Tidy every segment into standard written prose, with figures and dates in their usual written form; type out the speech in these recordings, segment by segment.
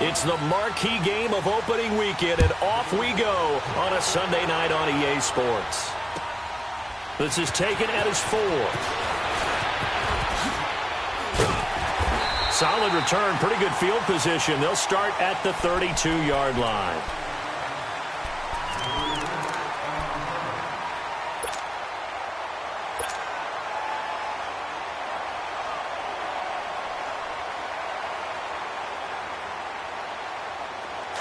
It's the marquee game of opening weekend, and off we go on a Sunday night on EA Sports. This is taken at his 4. Solid return, pretty good field position. They'll start at the 32-yard line.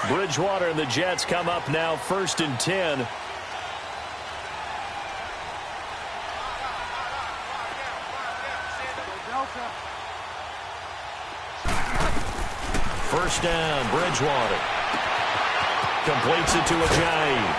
Bridgewater and the Jets come up now 1st and 10. First down, Bridgewater. Completes it to Ajayi.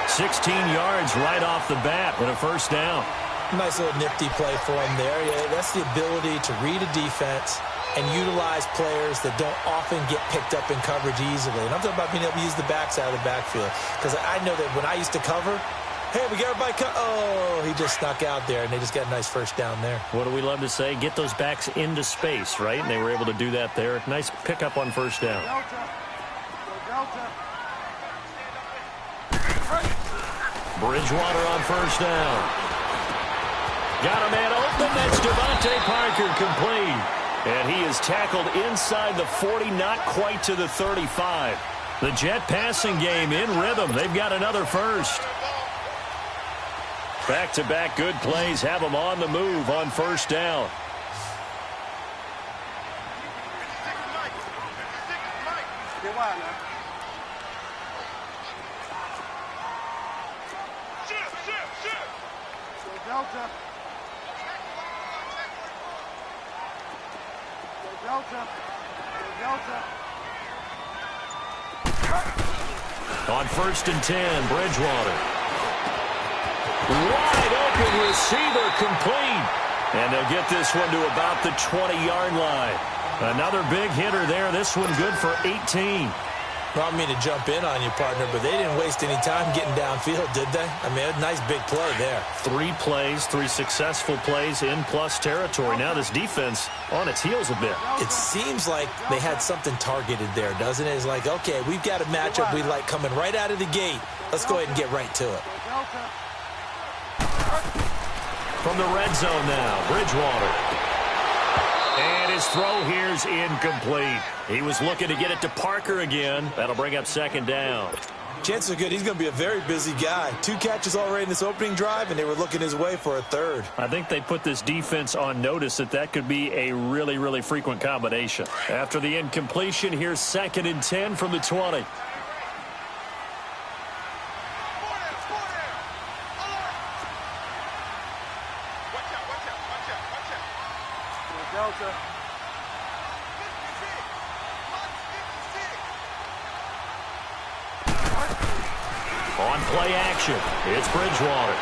16 yards right off the bat with a first down. Nice little nifty play for him there. Yeah, that's the ability to read a defense and utilize players that don't often get picked up in coverage easily. And I'm talking about being able to use the backs out of the backfield. Because I know that when I used to cover, hey, we got everybody oh, he just snuck out there, and they just got a nice first down there. What do we love to say? Get those backs into space, right? And they were able to do that there. Nice pickup on first down. Bridgewater on first down. Got a man open. That's Devontae Parker, complete. And he is tackled inside the 40, not quite to the 35. The Jet passing game in rhythm. They've got another first. Back-to-back good plays have them on the move on first down. On 1st and 10, Bridgewater. Wide open receiver, complete. And they'll get this one to about the 20-yard line. Another big hitter there. This one good for 18. Well, I mean to jump in on you, partner, but they didn't waste any time getting downfield, did they? I mean, a nice big play there. 3 plays, 3 successful plays in plus territory. Now this defense on its heels a bit. It seems like they had something targeted there, doesn't it? It's like, okay, we've got a matchup we like coming right out of the gate. Let's go ahead and get right to it. From the red zone now, Bridgewater. And his throw here's incomplete. He was looking to get it to Parker again. That'll bring up 2nd down. Chances are good he's going to be a very busy guy. 2 catches already in this opening drive, and they were looking his way for a 3rd. I think they put this defense on notice that could be a really, really frequent combination. After the incompletion, here's 2nd and 10 from the 20. On play action, it's Bridgewater.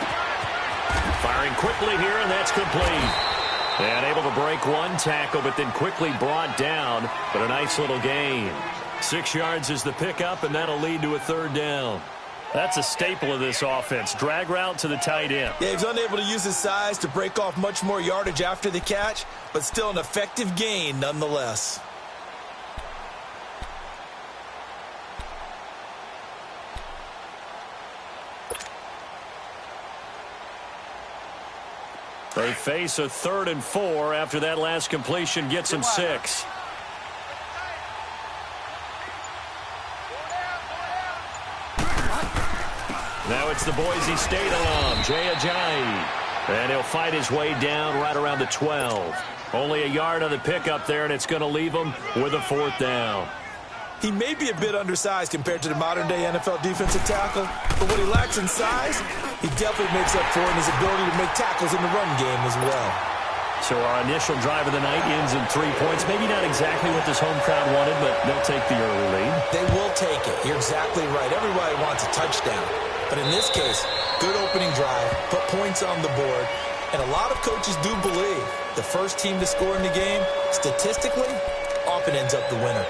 Firing quickly here, and that's complete. And able to break one tackle, but then quickly brought down. But a nice little gain. 6 yards is the pickup, and that'll lead to a 3rd down. That's a staple of this offense. Drag route to the tight end. Yeah, he's unable to use his size to break off much more yardage after the catch, but still an effective gain nonetheless. They face a 3rd and 4 after that last completion gets them 6. Now it's the Boise State alum, Jay Ajayi. And he'll fight his way down right around the 12. Only a yard on the pickup there, and it's going to leave him with a 4th down. He may be a bit undersized compared to the modern-day NFL defensive tackle, but what he lacks in size, he definitely makes up for in his ability to make tackles in the run game as well. So our initial drive of the night ends in 3 points. Maybe not exactly what this home crowd wanted, but they'll take the early lead. They will take it. You're exactly right. Everybody wants a touchdown. But in this case, good opening drive, put points on the board, and a lot of coaches do believe the first team to score in the game, statistically, often ends up the winner.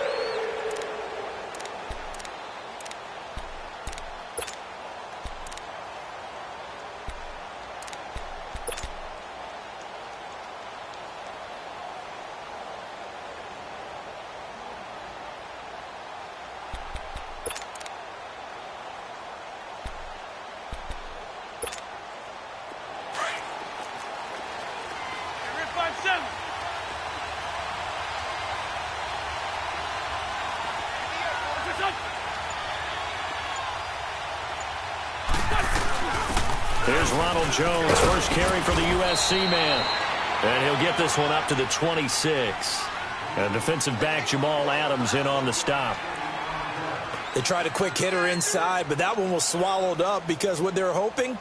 Here's Ronald Jones, first carry for the USC man. And he'll get this one up to the 26. And defensive back Jamal Adams in on the stop. They tried a quick hitter inside, but that one was swallowed up because what they're hoping,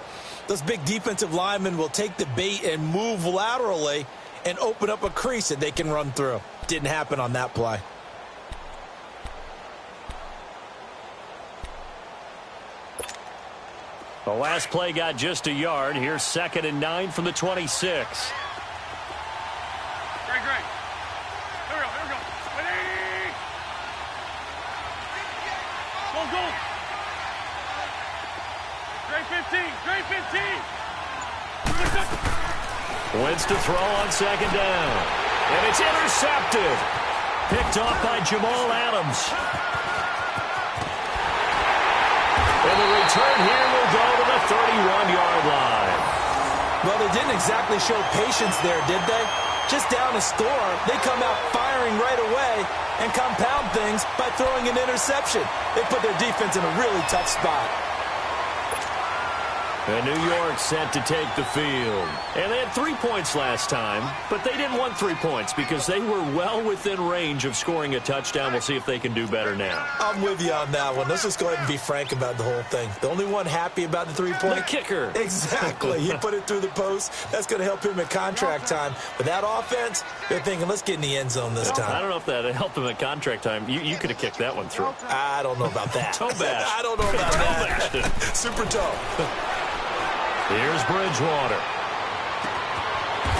those big defensive linemen will take the bait and move laterally and open up a crease that they can run through. Didn't happen on that play. The last play got just a yard. Here's 2nd and 9 from the 26. Great. Here we go. Ready? Go. Great 15. Wentz to throw on 2nd down. And it's intercepted. Picked off by Jamal Adams. And the return here will go to the 31-yard line. Well, they didn't exactly show patience there, did they? Just down a score, they come out firing right away and compound things by throwing an interception. They put their defense in a really tough spot. And New York set to take the field. And they had 3 points last time, but they didn't want 3 points because they were well within range of scoring a touchdown. We'll see if they can do better now. I'm with you on that one. Let's just go ahead and be frank about the whole thing. The only one happy about the 3-point? The kicker. Exactly. He put it through the post. That's going to help him at contract time. But that offense, they're thinking, let's get in the end zone this time. I don't know if that helped him at contract time. You could have kicked that one through. I don't know about that. Toe bash. I don't know about that. Super toe. Here's Bridgewater.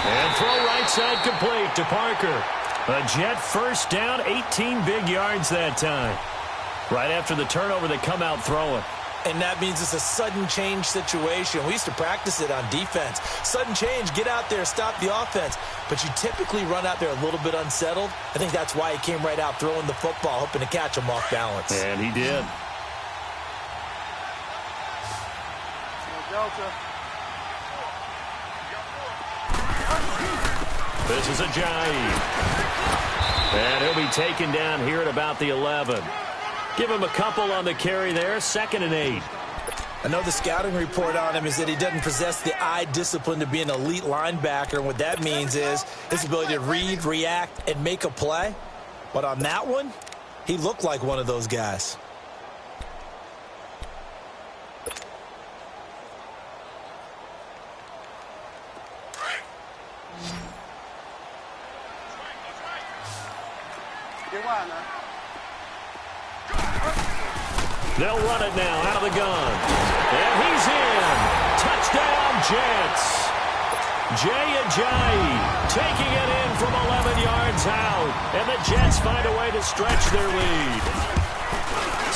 And throw right side complete to Parker. A Jet first down, 18 big yards that time. Right after the turnover, they come out throwing. And that means it's a sudden change situation. We used to practice it on defense. Sudden change, get out there, stop the offense. But you typically run out there a little bit unsettled. I think that's why he came right out throwing the football, hoping to catch him off balance. And he did. Delta. This is Ajayi. And he'll be taken down here at about the 11. Give him a couple on the carry there. 2nd and 8. I know the scouting report on him is that he doesn't possess the eye discipline to be an elite linebacker. And what that means is his ability to read, react, and make a play. But on that one, he looked like one of those guys. They'll run it now out of the gun. And he's in. Touchdown, Jets. Jay Ajayi taking it in from 11 yards out. And the Jets find a way to stretch their lead.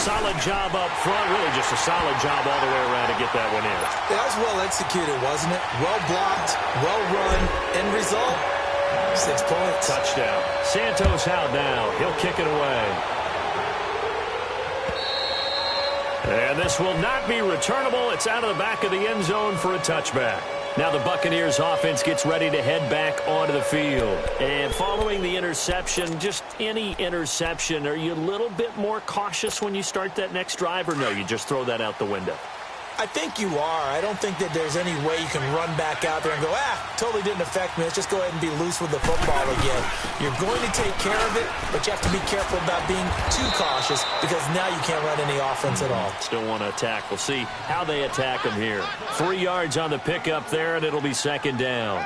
Solid job up front. Really just a solid job all the way around to get that one in. That was well executed, wasn't it? Well blocked, well run. End result, 6 points. Touchdown. Santos out now. He'll kick it away. And this will not be returnable. It's out of the back of the end zone for a touchback. Now the Buccaneers offense gets ready to head back onto the field. And following the interception, just any interception, are you a little bit more cautious when you start that next drive, or no, you just throw that out the window? I think you are. I don't think that there's any way you can run back out there and go, totally didn't affect me. Let's just go ahead and be loose with the football again. You're going to take care of it, but you have to be careful about being too cautious because now you can't run any offense at all. Still want to attack. We'll see how they attack them here. 3 yards on the pickup there, and it'll be 2nd down.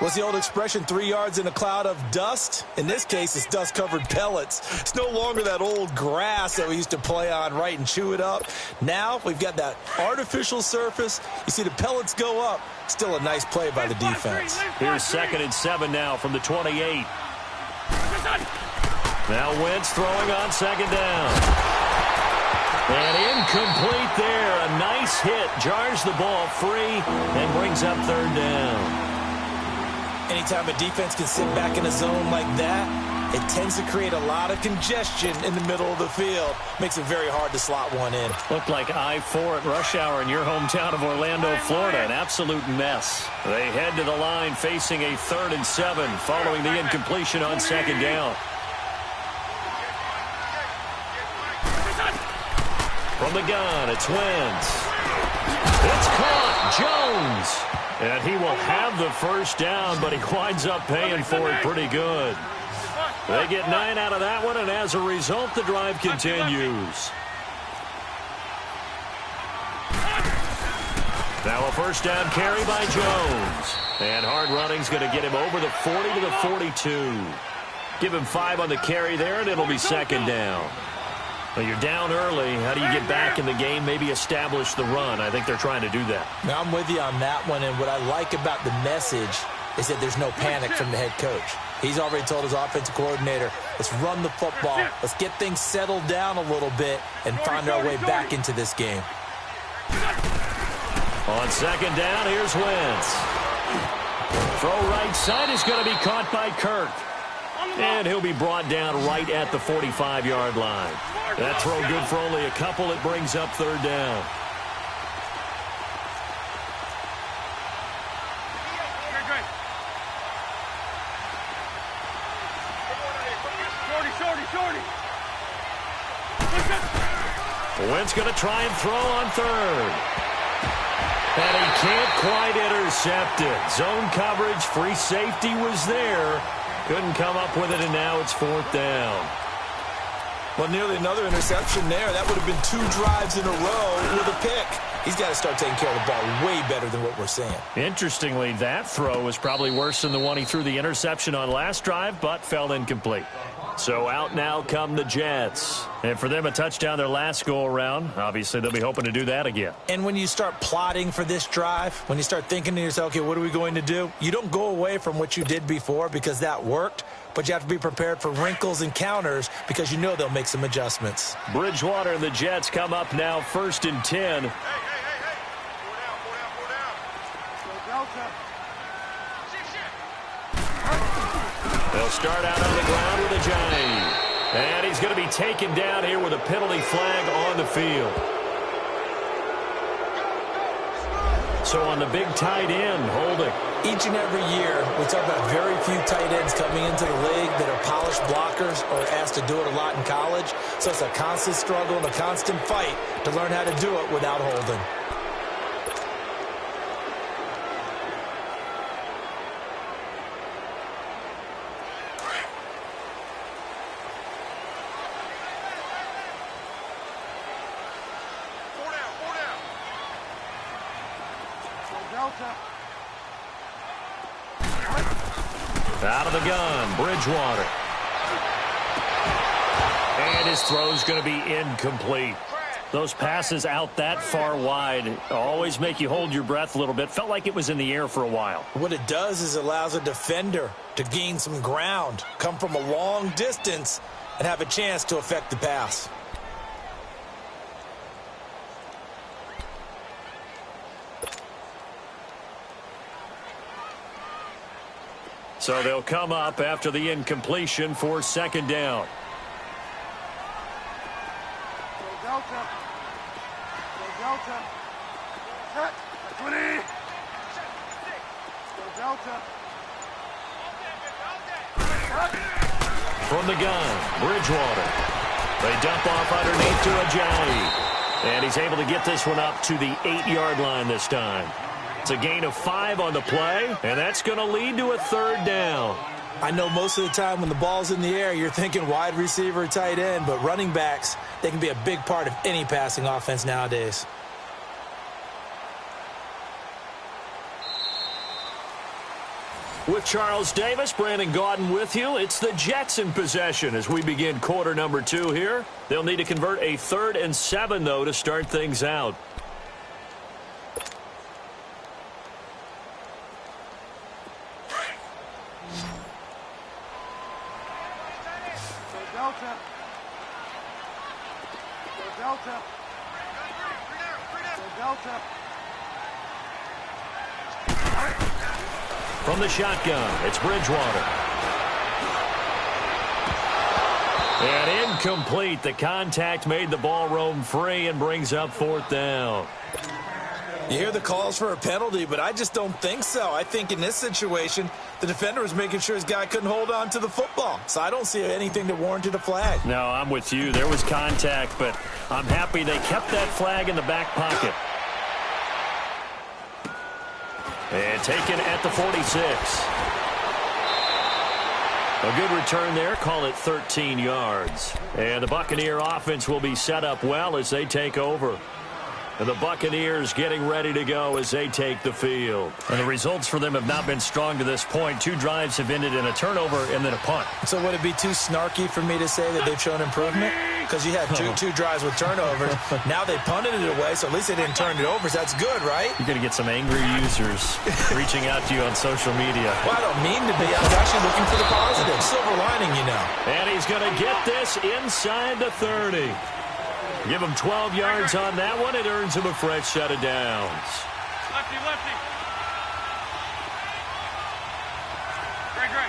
What's the old expression, 3 yards in a cloud of dust? In this case, it's dust-covered pellets. It's no longer that old grass that we used to play on, right, and chew it up. Now we've got that artificial surface. You see the pellets go up. Still a nice play by the defense. Here's 2nd and 7 now from the 28. Now Wentz throwing on 2nd down. And incomplete there. A nice hit. Jars the ball free and brings up 3rd down. Anytime a defense can sit back in a zone like that, It tends to create a lot of congestion in the middle of the field. Makes it very hard to slot one in. Looked like I-4 at rush hour in your hometown of Orlando, Florida. An absolute mess. They head to the line facing a 3rd and 7 following the incompletion on 2nd down. From the gun, it's Wentz. It's caught. Jones. And he will have the first down, but he winds up paying for it pretty good. They get 9 out of that one, and as a result, the drive continues. Now a first down carry by Jones. And hard running's going to get him over the 40 to the 42. Give him 5 on the carry there, and it'll be 2nd down. Well, you're down early. How do you get back in the game, maybe establish the run? I think they're trying to do that. Now, I'm with you on that one, and what I like about the message is that there's no panic from the head coach. He's already told his offensive coordinator, let's run the football, let's get things settled down a little bit and find our way back into this game. On 2nd down, here's Wentz. Throw right side is going to be caught by Kirk. And he'll be brought down right at the 45-yard line. That throw good for only a couple. It brings up 3rd down. Wentz going to try and throw on 3rd. And he can't quite intercept it. Zone coverage, free safety was there. Couldn't come up with it, and now it's 4th down. Well, nearly another interception there. That would have been 2 drives in a row with a pick. He's got to start taking care of the ball way better than what we're seeing. Interestingly, that throw was probably worse than the one he threw the interception on last drive, but fell incomplete. So out now come the Jets. And for them, a touchdown their last go-around. Obviously, they'll be hoping to do that again. And when you start plotting for this drive, when you start thinking to yourself, okay, what are we going to do? You don't go away from what you did before because that worked, but you have to be prepared for wrinkles and counters because you know they'll make some adjustments. Bridgewater and the Jets come up now 1st and 10. Hey. They'll start out on the ground with a giant. And he's going to be taken down here with a penalty flag on the field. So on the big tight end, holding. Each and every year, we talk about very few tight ends coming into the league that are polished blockers or asked to do it a lot in college. So it's a constant struggle and a constant fight to learn how to do it without holding. Out of the gun, Bridgewater. And his throw's going to be incomplete. Those passes out that far wide always make you hold your breath a little bit. Felt like it was in the air for a while. What it does is it allows a defender to gain some ground, come from a long distance, and have a chance to affect the pass. So they'll come up after the incompletion for 2nd down. From the gun, Bridgewater. They dump off underneath to Ajayi. And he's able to get this one up to the 8-yard line this time. It's a gain of 5 on the play, and that's going to lead to a 3rd down. I know most of the time when the ball's in the air, you're thinking wide receiver, tight end, but running backs, they can be a big part of any passing offense nowadays. With Charles Davis, Brandon Gaudin with you. It's the Jets in possession as we begin quarter number 2 here. They'll need to convert a 3rd and 7, though, to start things out. From the shotgun, it's Bridgewater. Incomplete. The contact made the ball roam free and brings up 4th down. You hear the calls for a penalty, but I just don't think so. I think in this situation, the defender was making sure his guy couldn't hold on to the football. So I don't see anything that warranted a flag. No, I'm with you. There was contact, but I'm happy they kept that flag in the back pocket. And taken at the 46. A good return there. Call it 13 yards. And the Buccaneer offense will be set up well as they take over. And the Buccaneers getting ready to go as they take the field. And the results for them have not been strong to this point. 2 drives have ended in a turnover and then a punt. So would it be too snarky for me to say that they've shown improvement? Because you had two drives with turnovers. Now they punted it away, so at least they didn't turn it over. So that's good, right? You're going to get some angry users reaching out to you on social media. Well, I don't mean to be. I was actually looking for the positive. Silver lining, you know. And he's going to get this inside the 30. Give him 12 yards on that one. It earns him a fresh set of downs. Lefty, lefty. Great, great.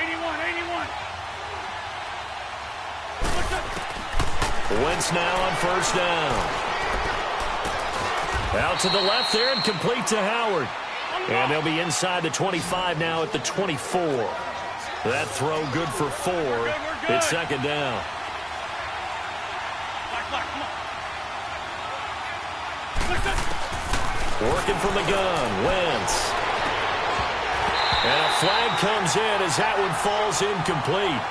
81, 81. Wentz now on 1st down. Out to the left there and complete to Howard. And they'll be inside the 25 now at the 24. That throw good for 4. It's 2nd down. Working from the gun, Wentz. And a flag comes in as that one falls incomplete.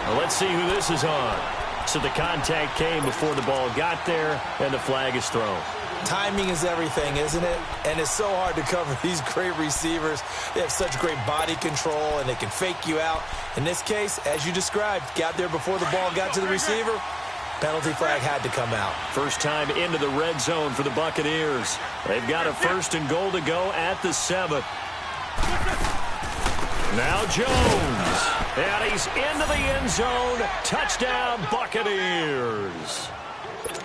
Well, let's see who this is on. So the contact came before the ball got there, and the flag is thrown. Timing is everything, isn't it? And it's so hard to cover these great receivers. They have such great body control, and they can fake you out. In this case, as you described, got there before the ball got to the receiver. Penalty flag had to come out. First time into the red zone for the Buccaneers. They've got a 1st and goal to go at the 7. Now Jones. And he's into the end zone. Touchdown, Buccaneers.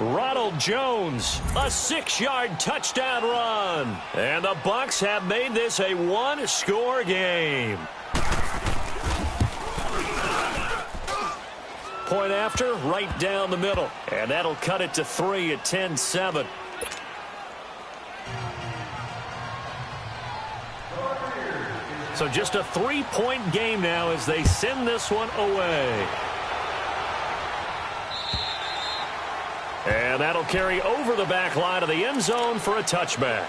Ronald Jones, a 6-yard touchdown run. And the Bucs have made this a 1-score game. Point after, right down the middle. And that'll cut it to 3 at 10-7. So just a 3-point game now as they send this one away. And that'll carry over the back line of the end zone for a touchback.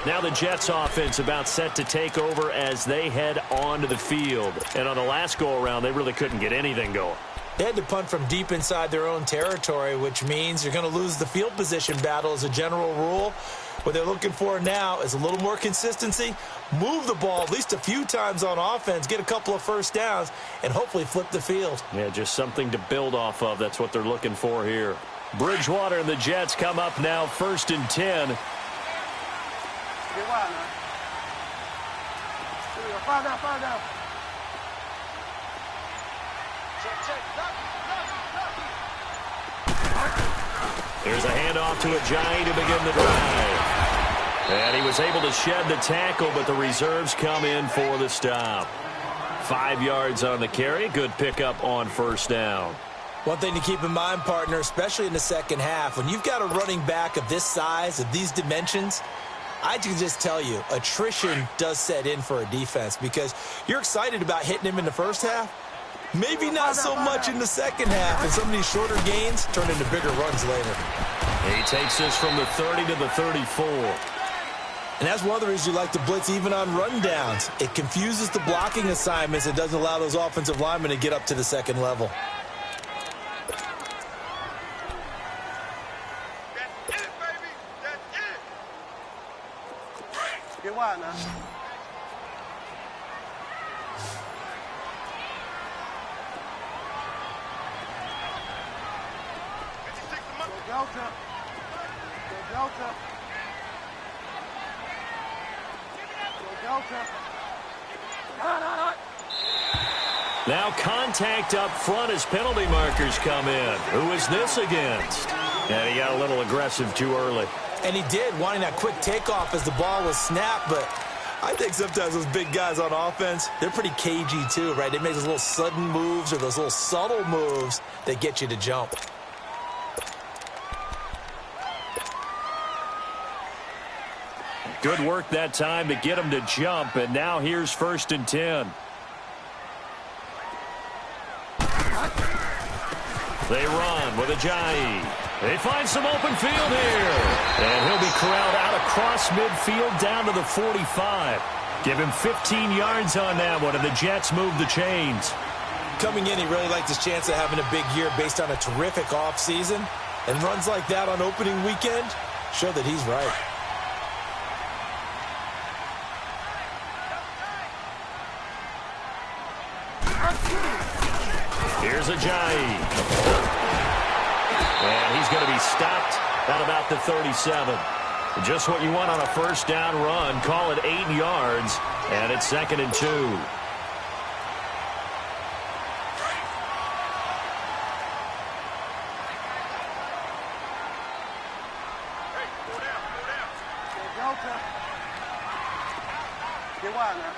Now the Jets offense about set to take over as they head onto the field. And on the last go-around, they really couldn't get anything going. They had to punt from deep inside their own territory, which means you're going to lose the field position battle as a general rule. What they're looking for now is a little more consistency, move the ball at least a few times on offense, get a couple of 1st downs, and hopefully flip the field. Yeah, just something to build off of. That's what they're looking for here. Bridgewater and the Jets come up now 1st and 10. There's a handoff to Ajayi to begin the drive. And he was able to shed the tackle, but the reserves come in for the stop. 5 yards on the carry. Good pickup on 1st down. One thing to keep in mind, partner, especially in the second half, when you've got a running back of this size, of these dimensions, I can just tell you, attrition does set in for a defense because you're excited about hitting him in the first half. Maybe not so much in the second half, and some of these shorter gains turn into bigger runs later. He takes this from the 30 to the 34. And that's one of the reasons you like to blitz even on rundowns. It confuses the blocking assignments. It doesn't allow those offensive linemen to get up to the second level. That's it, baby. That's it. Get wide now. Delta. Delta. Delta. Now contact up front as penalty markers come in. Who is this against? And he got a little aggressive too early. And he did, wanting that quick takeoff as the ball was snapped, but I think sometimes those big guys on offense, they're pretty cagey too, right? They make those little sudden moves or those little subtle moves that get you to jump. Good work that time to get him to jump, and now here's 1st and 10. They run with Ajayi. They find some open field here. And he'll be corralled out across midfield down to the 45. Give him 15 yards on that one, and the Jets move the chains. Coming in, he really liked his chance of having a big year based on a terrific offseason. And runs like that on opening weekend show that he's right. Here's Ajayi. And he's going to be stopped at about the 37. Just what you want on a first down run. Call it 8 yards, and it's 2nd and 2. Get wide now.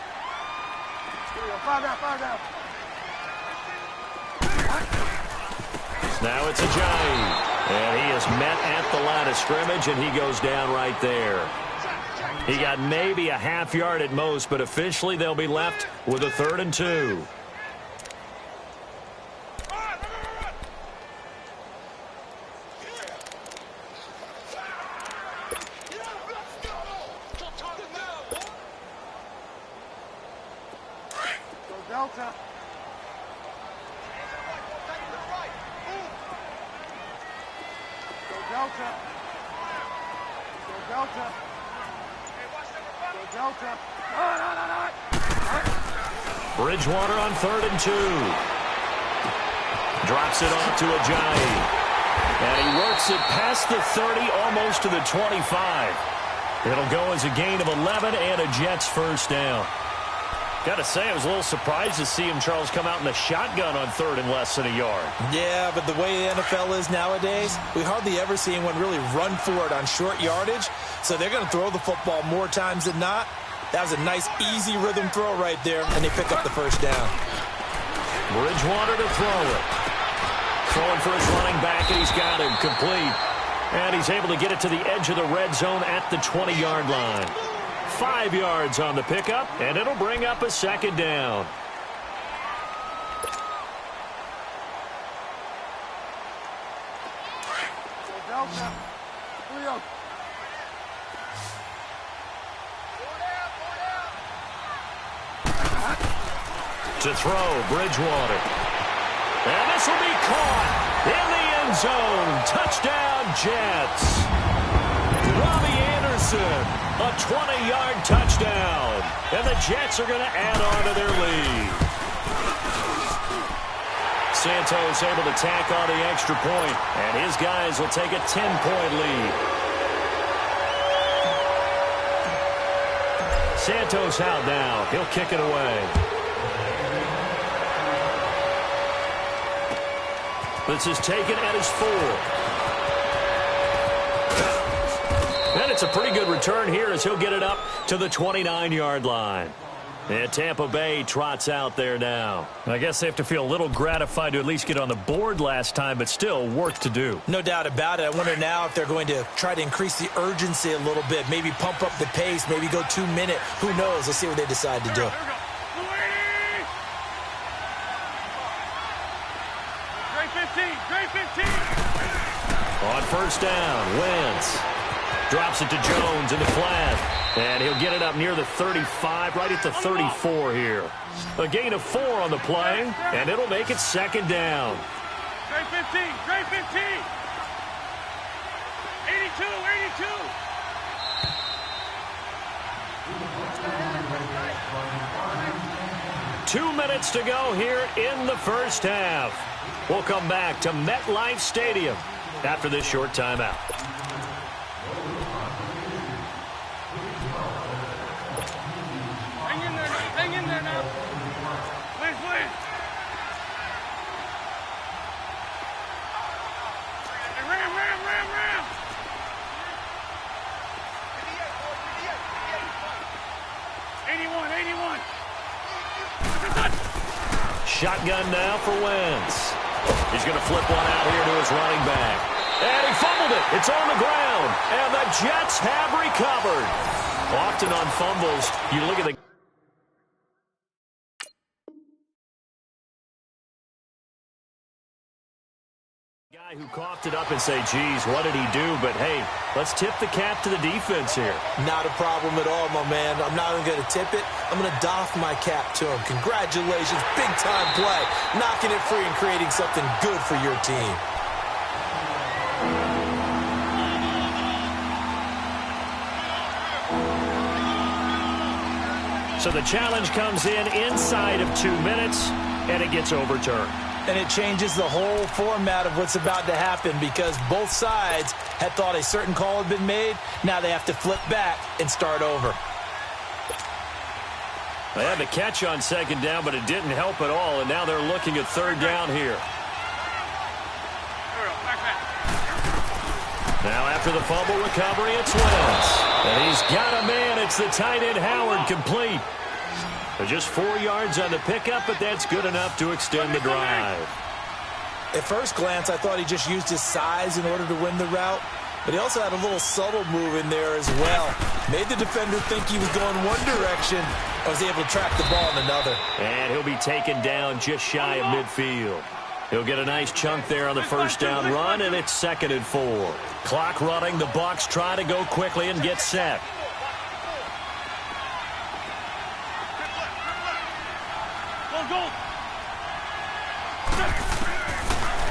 Here we go. Fire down. Now it's Ajayi. And he is met at the line of scrimmage, and he goes down right there. He got maybe a half yard at most, but officially they'll be left with a 3rd and 2. Delta. Bridgewater on 3rd and 2. Drops it off to Ajayi. And he works it past the 30, almost to the 25. It'll go as a gain of 11 and a Jets 1st down. Got to say, I was a little surprised to see him, Charles, come out in the shotgun on 3rd and less than a yard. Yeah, but the way the NFL is nowadays, we hardly ever see anyone really run for it on short yardage. So they're going to throw the football more times than not. That was a nice, easy rhythm throw right there, and they pick up the 1st down. Bridgewater to throw it. Throwing for his running back, and he's got him complete. And he's able to get it to the edge of the red zone at the 20-yard line. 5 yards on the pickup, and it'll bring up a 2nd down. To throw, Bridgewater. And this will be caught in the end zone. Touchdown, Jets. Robbie Anderson, a 20-yard touchdown. And the Jets are going to add on to their lead. Santos able to tack on the extra point, and his guys will take a 10-point lead. Santos out now. He'll kick it away. This is taken at his 4. And it's a pretty good return here as he'll get it up to the 29-yard line. And Tampa Bay trots out there now. I guess they have to feel a little gratified to at least get on the board last time, but still work to do. No doubt about it. I wonder now if they're going to try to increase the urgency a little bit, maybe pump up the pace, maybe go 2-minute. Who knows? Let's see what they decide to do. On 1st down, Wentz drops it to Jones in the flat, and he'll get it up near the 35, right at the 34 here. A gain of 4 on the play, and it'll make it 2nd down. Straight 15, straight 15. 82, 82. 2 minutes to go here in the first half. We'll come back to MetLife Stadium after this short timeout. Hang in there now. Hang in there now. Please, please. Hey, ram. Shotgun now for Wentz. He's going to flip one out here to his running back. And he fumbled it. It's on the ground. And the Jets have recovered. Often on fumbles, you look at the guy who coughed it up and say, geez, what did he do? But, hey, let's tip the cap to the defense here. Not a problem at all, my man. I'm not even going to tip it. I'm going to doff my cap to him. Congratulations. Big-time play. Knocking it free and creating something good for your team. So the challenge comes in inside of 2 minutes, and it gets overturned. And it changes the whole format of what's about to happen because both sides had thought a certain call had been made. Now they have to flip back and start over. They had the catch on second down, but it didn't help at all, and now they're looking at third down here. Now after the fumble recovery, it's Wentz. And he's got a man. It's the tight end Howard, complete. Just 4 yards on the pickup, but that's good enough to extend the drive. At first glance, I thought he just used his size in order to win the route, but he also had a little subtle move in there as well. Made the defender think he was going one direction and was able to track the ball in another. And he'll be taken down just shy of midfield. He'll get a nice chunk there on the first down run, and it's 2nd and 4. Clock running. The Bucs try to go quickly and get set.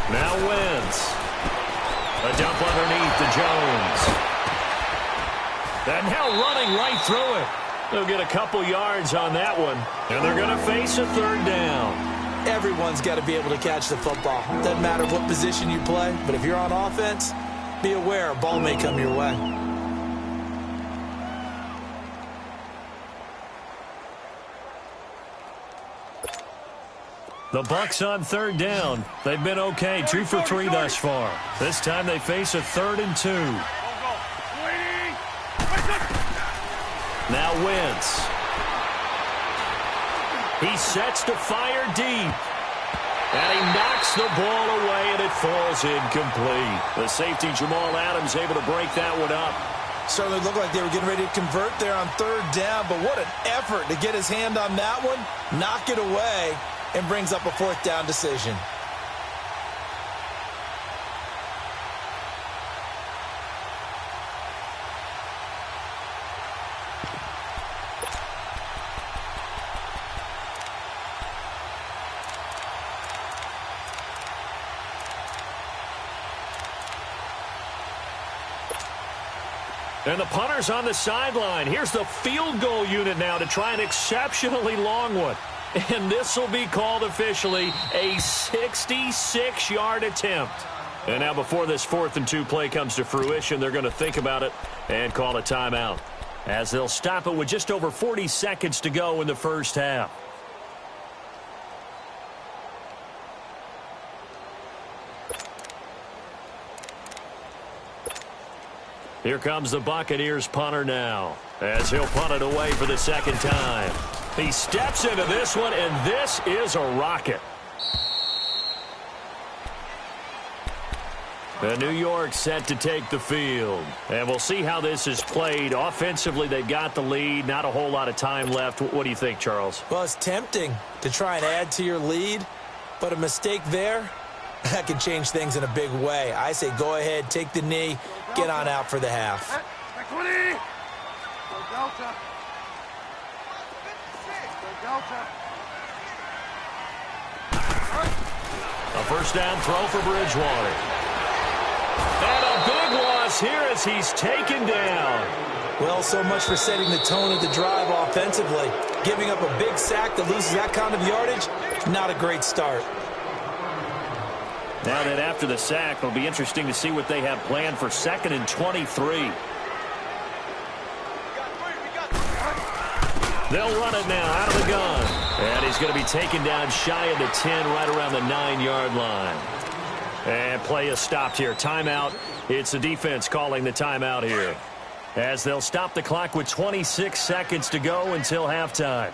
Now Wentz. A dump underneath to Jones. And now running right through it. They'll get a couple yards on that one. And they're going to face a third down. Everyone's got to be able to catch the football. Doesn't matter what position you play, but if you're on offense, be aware a ball may come your way. The Bucs on third down. They've been okay, 2 for 3 thus far. This time they face a 3rd and 2. Now Wentz. He sets to fire deep. And he knocks the ball away, and it falls incomplete. The safety, Jamal Adams, able to break that one up. Certainly looked like they were getting ready to convert there on third down, but what an effort to get his hand on that one, knock it away, and brings up a 4th down decision. And the punter's on the sideline. Here's the field goal unit now to try an exceptionally long one. And this will be called officially a 66-yard attempt. And now before this 4th and 2 play comes to fruition, they're going to think about it and call a timeout, as they'll stop it with just over 40 seconds to go in the first half. Here comes the Buccaneers punter now, as he'll punt it away for the 2nd time. He steps into this one, and this is a rocket. And New York set to take the field. And we'll see how this is played. Offensively, they've got the lead. Not a whole lot of time left. What do you think, Charles? Well, it's tempting to try and add to your lead, but a mistake there, that can change things in a big way. I say go ahead, take the knee, get on out for the half. A first down throw for Bridgewater. And a big loss here as he's taken down. Well, so much for setting the tone of the drive offensively. Giving up a big sack that loses that kind of yardage, not a great start. Now that after the sack, it'll be interesting to see what they have planned for 2nd and 23. They'll run it now out of the gun. And he's going to be taken down shy of the 10, right around the 9-yard line. And play is stopped here. Timeout. It's the defense calling the timeout here. as they'll stop the clock with 26 seconds to go until halftime.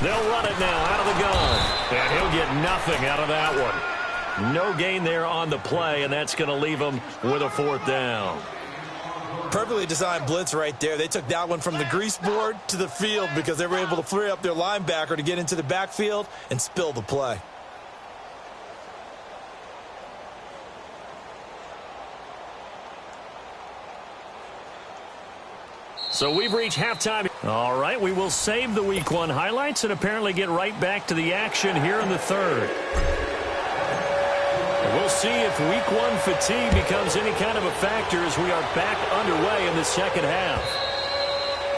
They'll run it now out of the gun, and he'll get nothing out of that one. No gain there on the play, and that's going to leave him with a 4th down. Perfectly designed blitz right there. They took that one from the grease board to the field because they were able to free up their linebacker to get into the backfield and spill the play. So we've reached halftime. All right, we will save the Week 1 highlights and apparently get right back to the action here in the 3rd. We'll see if Week 1 fatigue becomes any kind of a factor as we are back underway in the 2nd half.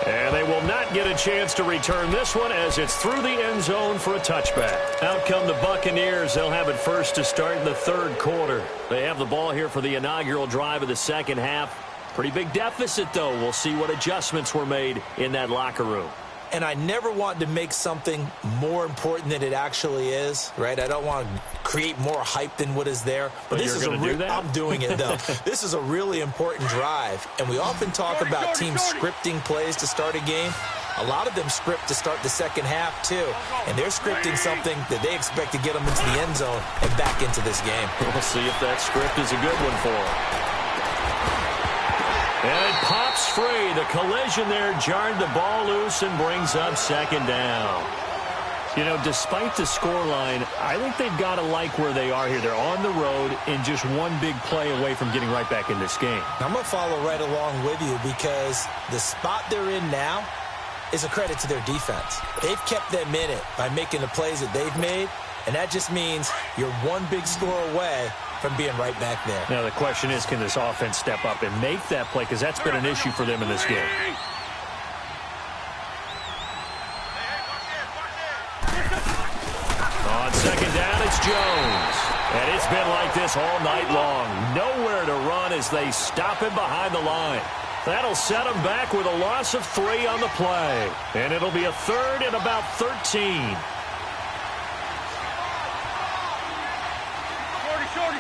And they will not get a chance to return this one as it's through the end zone for a touchback. Out come the Buccaneers. They'll have it first to start in the 3rd quarter. They have the ball here for the inaugural drive of the 2nd half. Pretty big deficit, though. We'll see what adjustments were made in that locker room. And I never want to make something more important than it actually is, right? I don't want to create more hype than what is there. But this is I'm doing it, though. This is a really important drive. And we often talk about teams scripting plays to start a game. A lot of them script to start the 2nd half, too. And they're scripting something that they expect to get them into the end zone and back into this game. We'll see if that script is a good one for them. And it pops free. The collision there jarred the ball loose and brings up 2nd down. You know, despite the scoreline, I think they've got to like where they are here. They're on the road and just one big play away from getting right back in this game. I'm going to follow right along with you because the spot they're in now is a credit to their defense. They've kept them in it by making the plays that they've made, and that just means you're one big score away from being right back there. Now the question is, can this offense step up and make that play? Because that's been an issue for them in this game. On 2nd down, it's Jones. And it's been like this all night long. Nowhere to run as they stop him behind the line. That'll set him back with a loss of 3 on the play. And it'll be a 3rd and about 13. Shorty.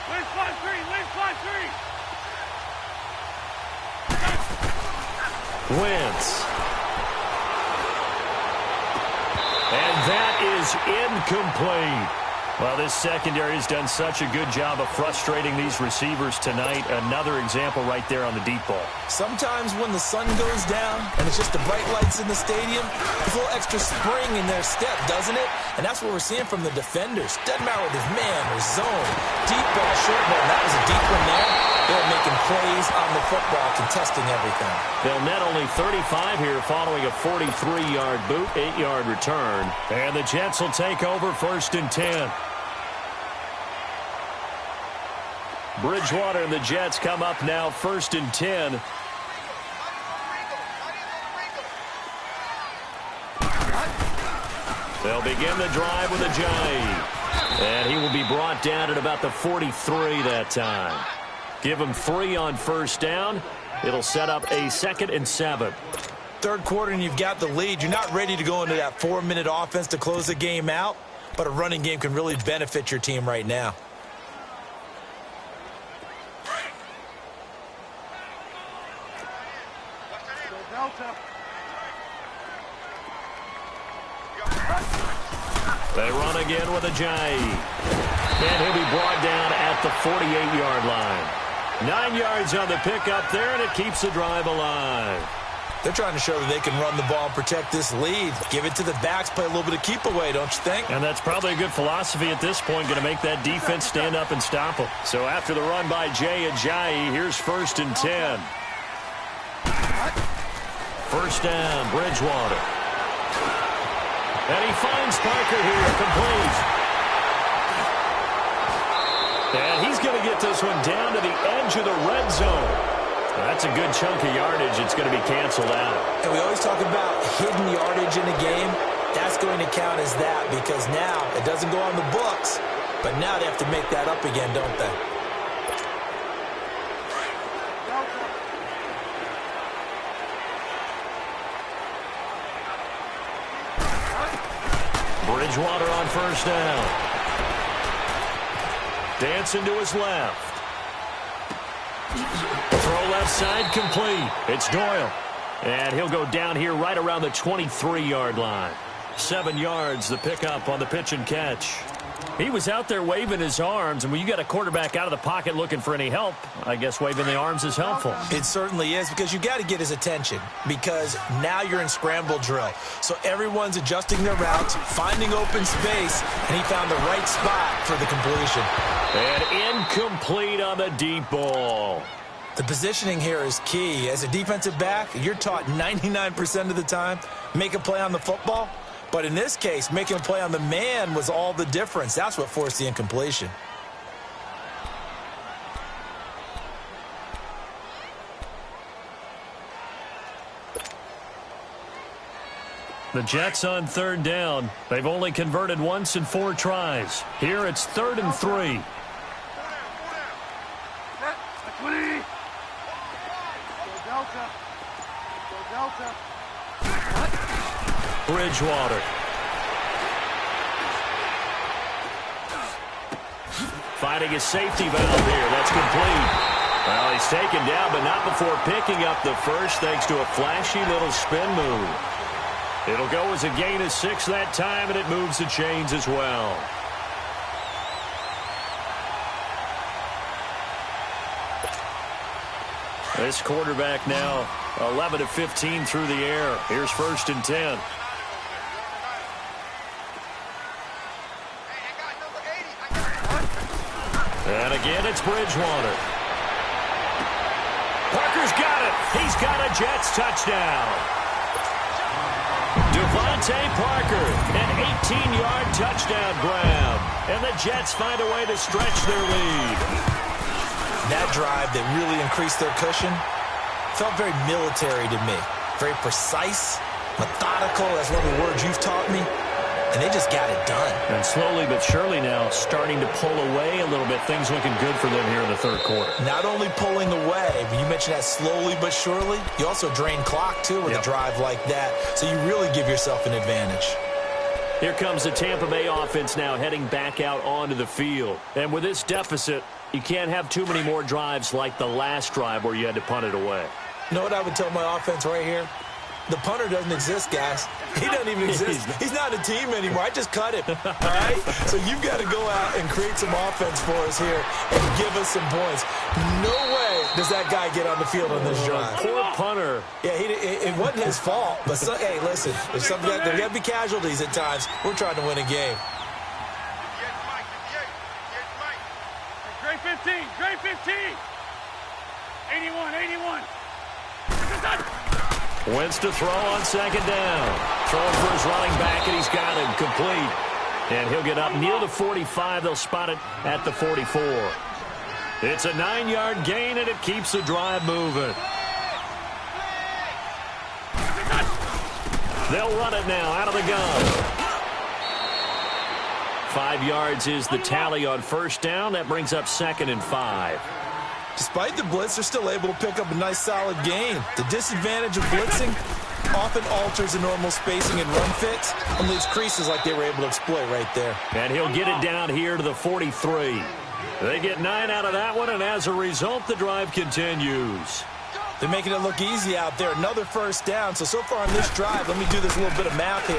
Win 5-3. Wentz. And that is incomplete. Well, this secondary has done such a good job of frustrating these receivers tonight. Another example right there on the deep ball. Sometimes when the sun goes down and it's just the bright lights in the stadium, there's a little extra spring in their step, doesn't it? And that's what we're seeing from the defenders. Doesn't matter whether it's man or zone. Deep ball, short ball. That was a deep one there. They're making plays on the football, contesting everything. They'll net only 35 here following a 43-yard boot, 8-yard return. And the Jets will take over 1st and 10. Bridgewater and the Jets come up now 1st and 10. They'll begin the drive with a jive. And he will be brought down at about the 43 that time. Give him 3 on 1st down. It'll set up a 2nd and 7. 3rd quarter and you've got the lead. You're not ready to go into that 4-minute offense to close the game out, but a running game can really benefit your team right now. They run again with a jive. And he'll be brought down at the 48-yard line. 9 yards on the pickup there, and it keeps the drive alive. They're trying to show that they can run the ball and protect this lead. Give it to the backs, play a little bit of keep away, don't you think? And that's probably a good philosophy at this point, going to make that defense stand up and stop them. So after the run by Jay Ajayi, here's 1st and 10. 1st down, Bridgewater. And he finds Parker here, complete. And he's going to get this one down to the edge of the red zone. That's a good chunk of yardage. It's going to be canceled out. And we always talk about hidden yardage in a game. That's going to count as that because now it doesn't go on the books, but now they have to make that up again, don't they? Bridgewater on 1st down. Dancing to his left. Throw left side complete. It's Doyle. And he'll go down here right around the 23-yard line. 7 yards, the pickup on the pitch and catch. He was out there waving his arms, and when you got a quarterback out of the pocket looking for any help, I guess waving the arms is helpful. It certainly is, because you got to get his attention, because now you're in scramble drill. So everyone's adjusting their routes, finding open space, and he found the right spot for the completion. And incomplete on the deep ball. The positioning here is key. As a defensive back, you're taught 99% of the time, make a play on the football. But in this case, making a play on the man was all the difference. That's what forced the incompletion. The Jets on 3rd down. They've only converted once in 4 tries. Here it's 3rd and 3. Bridgewater. Finding his safety valve here. That's complete. Well, he's taken down, but not before picking up the first thanks to a flashy little spin move. It'll go as a gain of 6 that time, and it moves the chains as well. This quarterback now 11 of 15 through the air. Here's 1st and 10. And again, it's Bridgewater. Parker's got it. He's got a Jets touchdown. Devontae Parker, an 18-yard touchdown grab. And the Jets find a way to stretch their lead. That drive that really increased their cushion felt very military to me. Very precise, methodical. That's one of the words you've taught me. And they just got it done. And slowly but surely now starting to pull away a little bit. Things looking good for them here in the 3rd quarter. Not only pulling away, but you mentioned that slowly but surely. You also drain clock, too, with a drive like that. So you really give yourself an advantage. Here comes the Tampa Bay offense now heading back out onto the field. And with this deficit, you can't have too many more drives like the last drive where you had to punt it away. You know what I would tell my offense right here? The punter doesn't exist, guys. He doesn't even exist. He's not a team anymore. I just cut him, all right? So you've got to go out and create some offense for us here and give us some points. No way does that guy get on the field on this drive. Poor punter. Yeah, it wasn't his fault. But, hey, listen, there's got to be casualties at times. We're trying to win a game. Grade 15, grade 15. 81. Wentz to throw on 2nd down. Throwing for his running back, and he's got him complete. And he'll get up near the 45. They'll spot it at the 44. It's a 9-yard gain, and it keeps the drive moving. They'll run it now out of the gun. 5 yards is the tally on 1st down. That brings up 2nd and 5. Despite the blitz, they're still able to pick up a nice, solid gain. The disadvantage of blitzing often alters the normal spacing and run fits and leaves creases like they were able to exploit right there. And he'll get it down here to the 43. They get 9 out of that one, and as a result, the drive continues. They're making it look easy out there. Another 1st down. So far on this drive, let me do this little bit of math here.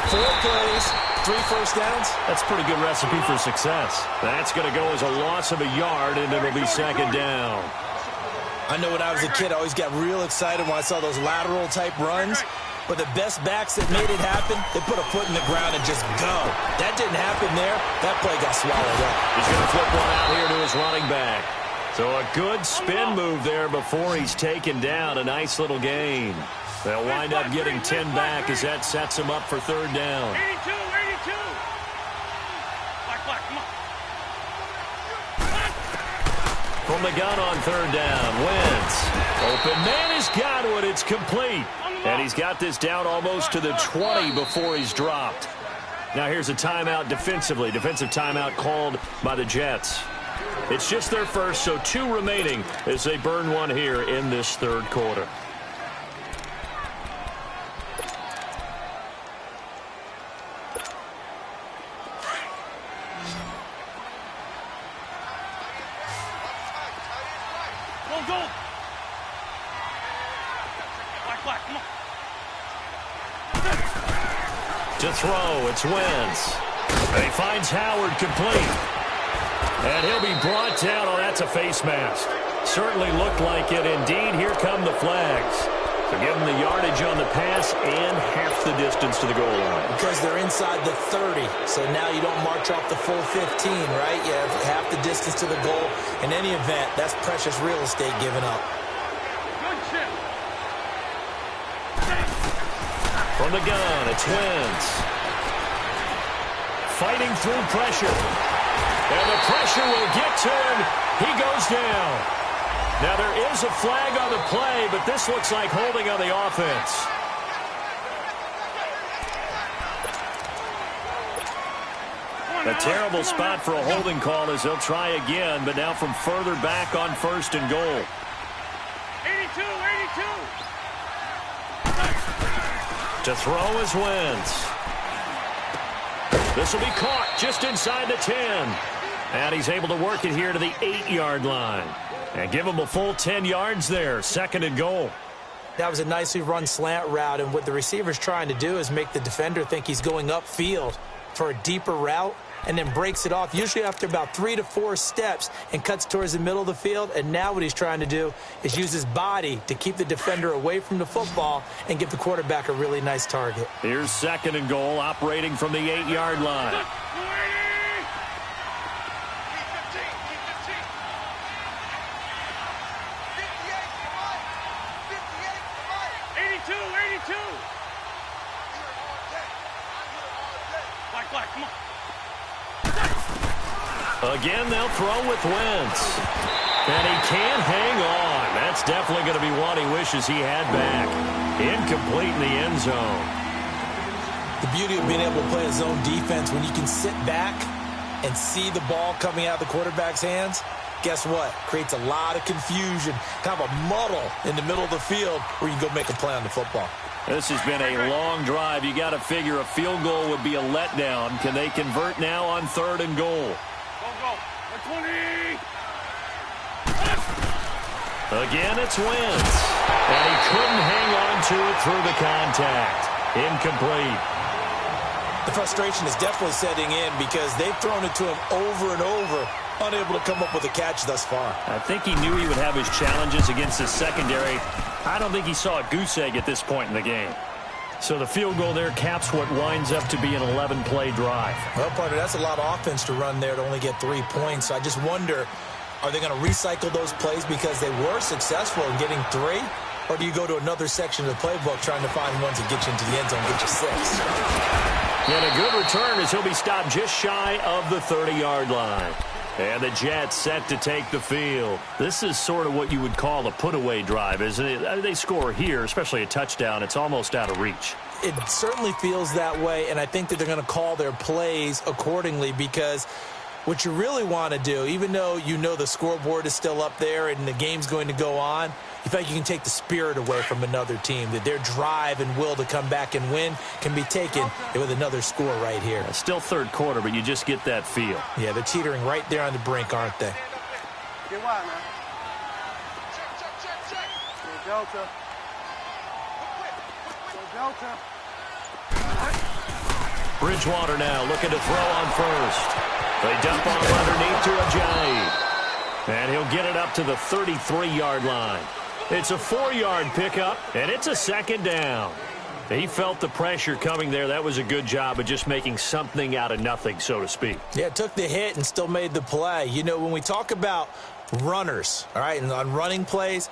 4 plays, 3 1st downs. That's a pretty good recipe for success. That's going to go as a loss of a yard, and it'll be 2nd down. I know when I was a kid, I always got real excited when I saw those lateral-type runs. But the best backs that made it happen, they put a foot in the ground and just go. That didn't happen there. That play got swallowed up. He's going to flip one out here to his running back. So a good spin move there before he's taken down. A nice little gain. They'll wind up getting 10 back as that sets him up for 3rd down. 82. Black, come on. From the gun on 3rd down, Wentz. Open man has got one. It's complete. And he's got this down almost to the 20 before he's dropped. Now here's a timeout defensively. Defensive timeout called by the Jets. It's just their first, so 2 remaining as they burn one here in this 3rd quarter. Go. Black, come on. To throw, it's Wentz. And he finds Howard complete. And he'll be brought down. Oh, that's a face mask. Certainly looked like it. Indeed, here come the flags. So give them the yardage on the pass and half the distance to the goal line. Because they're inside the 30, so now you don't march off the full 15, right? You have half the distance to the goal. In any event, that's precious real estate given up. Good shit. From the gun, it's Wentz. Fighting through pressure. And the pressure will get to him. He goes down. Now, there is a flag on the play, but this looks like holding on the offense. A terrible spot for a holding call as they'll try again, but now from further back on first and goal. 82. To throw is Wentz. This will be caught just inside the 10. And he's able to work it here to the 8-yard line. And give him a full 10 yards there. Second and goal. That was a nicely run slant route, and what the receiver's trying to do is make the defender think he's going upfield for a deeper route and then breaks it off, usually after about 3 to 4 steps, and cuts towards the middle of the field. And now what he's trying to do is use his body to keep the defender away from the football and give the quarterback a really nice target. Here's second and goal, operating from the 8-yard line. 82. Black, come on. Again, they'll throw with Wentz. And he can't hang on. That's definitely going to be one he wishes he had back. Incomplete in the end zone. The beauty of being able to play a zone defense, when you can sit back and see the ball coming out of the quarterback's hands, guess what? Creates a lot of confusion, kind of a muddle in the middle of the field where you can go make a play on the football. This has been a long drive. You got to figure a field goal would be a letdown. Can they convert now on third and goal? Go. 20. Again, it's Wentz. And he couldn't hang on to it through the contact. Incomplete. The frustration is definitely setting in because they've thrown it to him over and over, unable to come up with a catch thus far. I think he knew he would have his challenges against his secondary. I don't think he saw a goose egg at this point in the game. So the field goal there caps what winds up to be an 11-play drive. Well, partner, that's a lot of offense to run there to only get 3 points. So I just wonder, are they going to recycle those plays because they were successful in getting 3? Or do you go to another section of the playbook trying to find ones that get you into the end zone and get you 6? And a good return as he'll be stopped just shy of the 30-yard line. And the Jets set to take the field. This is sort of what you would call a put-away drive, isn't it? They score here, especially a touchdown. It's almost out of reach. It certainly feels that way, and I think that they're going to call their plays accordingly because what you really want to do, even though you know the scoreboard is still up there and the game's going to go on, you feel like you can take the spirit away from another team, that their drive and will to come back and win can be taken with another score right here. Still third quarter, but you just get that feel. Yeah, they're teetering right there on the brink, aren't they? Get wide now. Go Delta. Bridgewater now looking to throw on first. They dump off underneath to Ajayi. And he'll get it up to the 33-yard line. It's a 4-yard pickup, and it's a second down. He felt the pressure coming there. That was a good job of just making something out of nothing, so to speak. Yeah, took the hit and still made the play. You know, when we talk about runners, all right, and on running plays,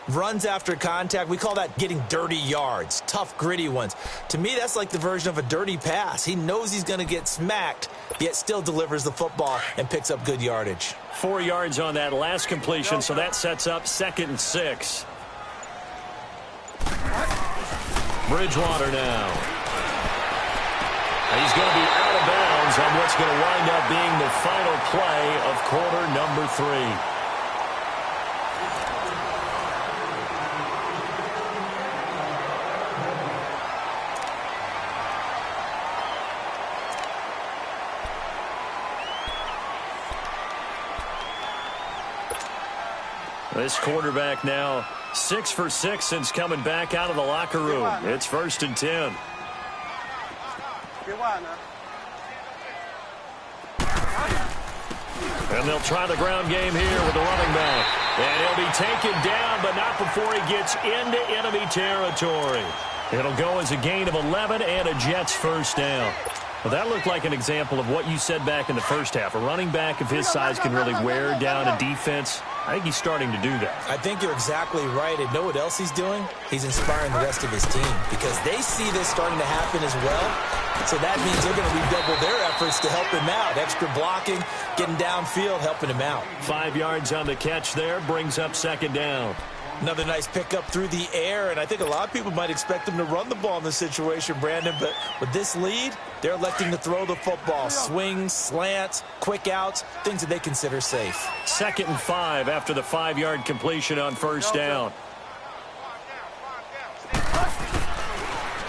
runs after contact, we call that getting dirty yards, tough, gritty ones. To me, that's like the version of a dirty pass. He knows he's going to get smacked, yet still delivers the football and picks up good yardage. 4 yards on that last completion, so that sets up 2nd and 6. Bridgewater now. He's going to be out of bounds on what's going to wind up being the final play of quarter number 3. This quarterback now 6 for 6 since coming back out of the locker room. It's 1st and 10. And they'll try the ground game here with the running back. And he'll be taken down, but not before he gets into enemy territory. It'll go as a gain of 11 and a Jets first down. Well, that looked like an example of what you said back in the first half. A running back of his size can really wear down a defense. I think he's starting to do that. I think you're exactly right. And know what else he's doing? He's inspiring the rest of his team because they see this starting to happen as well. So that means they're going to redouble their efforts to help him out. Extra blocking, getting downfield, helping him out. 5 yards on the catch there, brings up 2nd down. Another nice pickup through the air, and I think a lot of people might expect them to run the ball in this situation, Brandon, but with this lead, they're electing to throw the football. Swings, slants, quick outs, things that they consider safe. 2nd and 5 after the 5-yard completion on 1st down.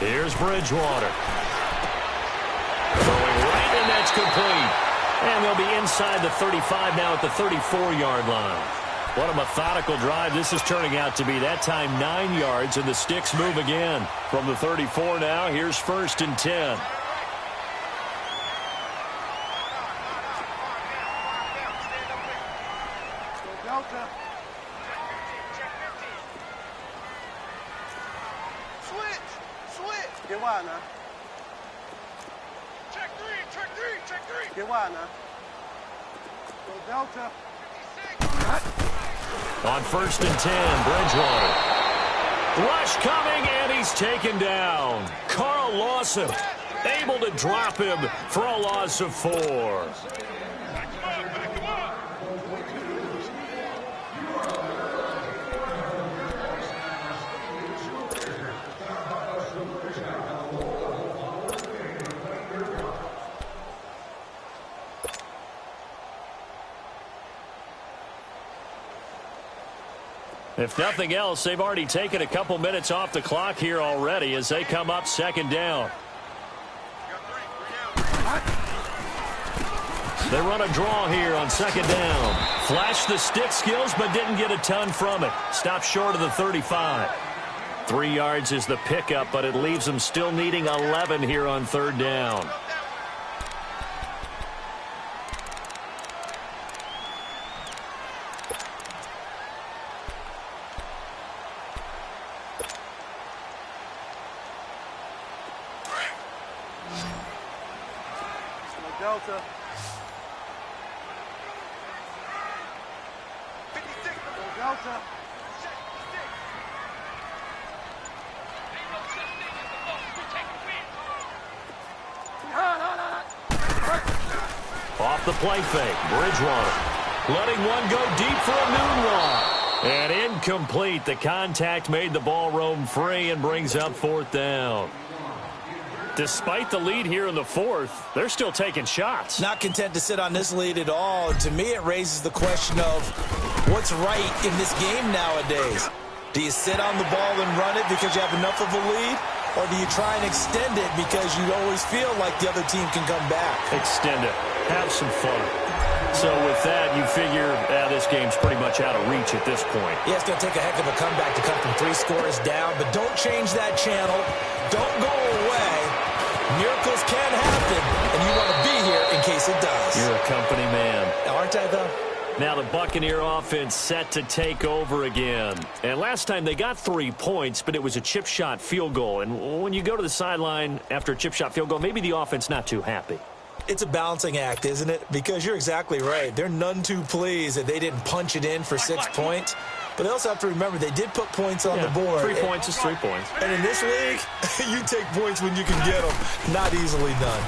Here's Bridgewater. Throwing right, and that's complete. And they'll be inside the 35 now at the 34-yard line. What a methodical drive this is turning out to be. That time 9 yards, and the sticks move again. From the 34 now, here's 1st and 10. Switch. Get wide now. Check three. Get wide now. Go Delta. On 1st and 10, Bridgewater. Rush coming, and he's taken down. Carl Lawson able to drop him for a loss of 4. If nothing else, they've already taken a couple minutes off the clock here already as they come up 2nd down. They run a draw here on 2nd down. Flashed the stick skills, but didn't get a ton from it. Stopped short of the 35. 3 yards is the pickup, but it leaves them still needing 11 here on 3rd down. Delta. 56. Delta. Off the play fake, Bridgewater letting one go deep for a moonwalk. And incomplete. The contact made the ball roam free and brings up 4th down. Despite the lead here in the 4th, they're still taking shots. Not content to sit on this lead at all. And to me, it raises the question of what's right in this game nowadays. Do you sit on the ball and run it because you have enough of a lead? Or do you try and extend it because you always feel like the other team can come back? Extend it. Have some fun. So with that, you figure this game's pretty much out of reach at this point. Yeah, it's going to take a heck of a comeback to come from 3 scores down. But don't change that channel. Don't go away. Miracles can happen, and you want to be here in case it does. You're a company man. Aren't I, though? Now the Buccaneer offense set to take over again. And last time they got 3 points, but it was a chip shot field goal. And when you go to the sideline after a chip shot field goal, maybe the offense not too happy. It's a balancing act, isn't it? Because you're exactly right. They're none too pleased that they didn't punch it in for 6 points. But they also have to remember they did put points on the board. 3 points is 3 points. And in this league, you take points when you can get them. Not easily done.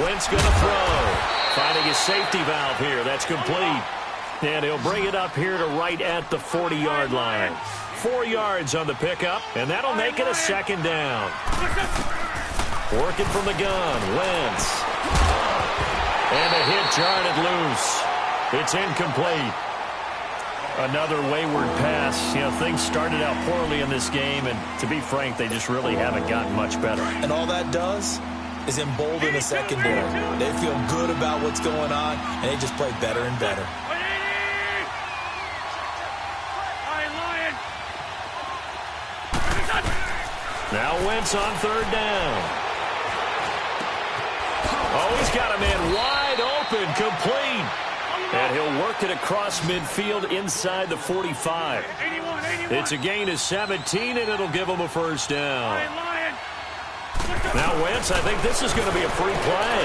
Wentz going to throw. Finding his safety valve here. That's complete. And he'll bring it up here to right at the 40-yard line. 4 yards on the pickup, and that'll make it a 2nd down. Working from the gun, Wentz. And a hit jarred loose. It's incomplete. Another wayward pass. You know, things started out poorly in this game, and to be frank, they just really haven't gotten much better. And all that does is embolden the secondary. They feel good about what's going on, and they just play better and better. Now Wentz on third down. Oh, he's got a man wide open, complete. And he'll work it across midfield inside the 45. It's a gain of 17, and it'll give him a first down. Now Wentz, I think this is going to be a free play.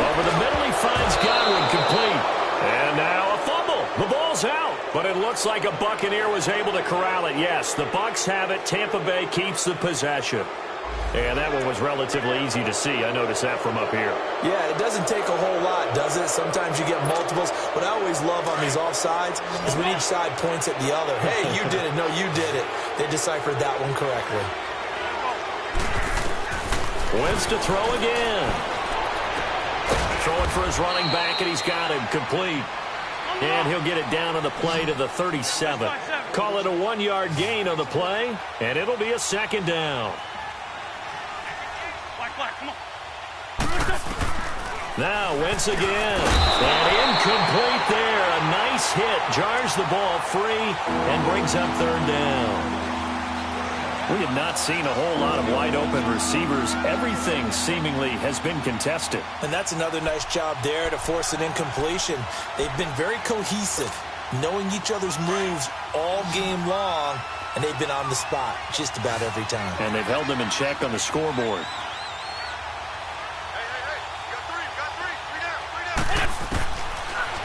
Over the middle, he finds Godwin, complete. And now a fumble. The ball's out. But it looks like a Buccaneer was able to corral it. Yes, the Bucs have it. Tampa Bay keeps the possession. And that one was relatively easy to see. I noticed that from up here. Yeah, it doesn't take a whole lot, does it? Sometimes you get multiples. What I always love on these offsides is when each side points at the other. Hey, you did it. No, you did it. They deciphered that one correctly. Wentz to throw again. Throwing for his running back, and he's got him complete. And he'll get it down on the play to the 37. Call it a 1-yard gain on the play, and it'll be a second down. Now Wentz again. And incomplete there. A nice hit. Jars the ball free and brings up third down. We have not seen a whole lot of wide-open receivers. Everything seemingly has been contested. And that's another nice job there to force an incompletion. They've been very cohesive, knowing each other's moves all game long, and they've been on the spot just about every time. And they've held them in check on the scoreboard.